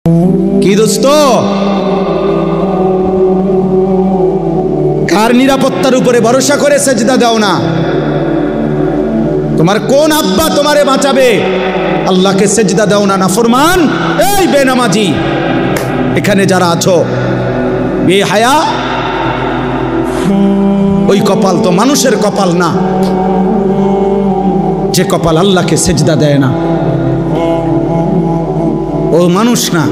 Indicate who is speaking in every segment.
Speaker 1: কি দোস্ত, কার নিরাপত্তার উপরে ভরসা করে সেজদা দাও না? তোমার কোন আব্বা তোমারে বাঁচাবে? আল্লাহকে সেজদা দাও না নাফরমান। এই বেনামাজি, এখানে যারা আছো বেহায়া, ওই কপাল তো মানুষের কপাল না যে কপাল আল্লাহকে সেজদা দেয় না। ও মানুষ না,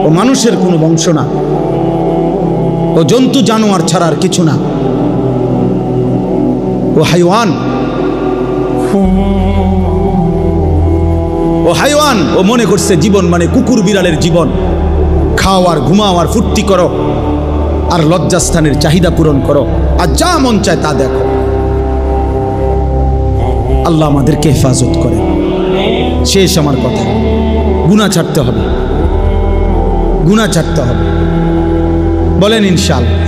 Speaker 1: ও মানুষের কোনো বংশ না, ও জন্তু জানোয়ার ছাড়ার কিছু না, ও হাইওয়ান। ও হাইওয়ান, ও মনে করছে জীবন মানে কুকুর বিড়ালের জীবন, খাও আর ঘুমাও আর ফুর্তি করো আর লজ্জাস্থানের চাহিদা পূরণ করো আর যা মন চায় তা দেখো। আল্লাহ আমাদেরকে হেফাজত করে। শেষ আমার কথা, গুনাহ ছাড়তে হবে, গুনাহ ছাড়তে হবে। বলেন ইনশাআল্লাহ।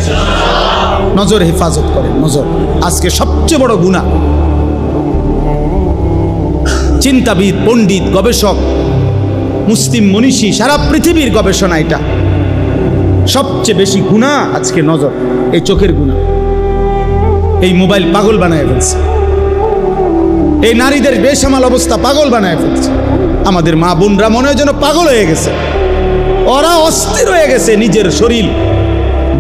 Speaker 1: নজর হেফাজত করেন। নজর আজকে সবচেয়ে বড় গুনাহ। চিন্তাবিদ, পণ্ডিত, গবেষক, মুসলিম মনীষী, সারা পৃথিবীর গবেষণা এটা সবচেয়ে বেশি গুনাহ আজকে নজর, এই চোখের গুনাহ। এই মোবাইল পাগল বানায় ফেলছে, এই নারীদের বেসামাল অবস্থা পাগল বানায় ফেলছে। আমাদের মা বোনরা মনে হয় যেন পাগল হয়ে গেছে, ওরা অস্থির হয়ে গেছে নিজের শরীর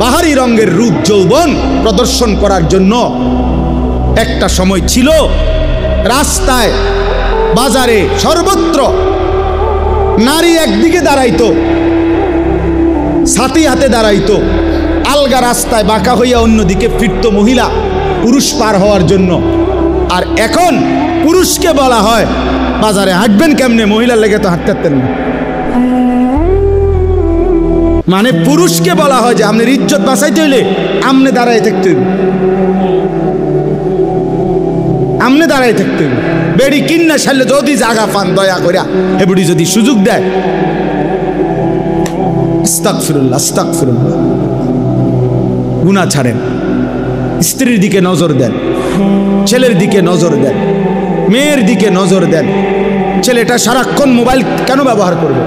Speaker 1: বাহারি রঙের রূপ যৌবন প্রদর্শন করার জন্য। একটা সময় ছিল রাস্তায় বাজারে সর্বত্র নারী একদিকে দাঁড়াইতো, ছাতি হাতে দাঁড়াইতো, আলগা রাস্তায় বাঁকা হইয়া অন্যদিকে ফিরত মহিলা পুরুষ পার হওয়ার জন্য। আর এখন পুরুষকে বলা হয় বাজারে হাঁটবেন কেমনে, মহিলার লেগে তো হাঁটতে পারতেন না। মানে পুরুষকে বলা হয় যে আপনার ইজ্জত বাঁচাইতে হইলে আমনে দাঁড়ায় থাকতে হইবে, আমনে দাঁড়ায় থাকতে হইবে। বেড়ি কিন্না সারলে যদি জাগা পান দয়া করিয়া হেবুড়ি যদি সুযোগ দেয়, আস্তাগফিরুল্লাহ আস্তাগফিরুল্লাহ। গুনাহ ছাড়েন, স্ত্রীর দিকে নজর দেন, ছেলের দিকে নজর দেন, মেয়ের দিকে নজর দেন। ছেলেটা সারাক্ষণ মোবাইল কেন ব্যবহার করবে?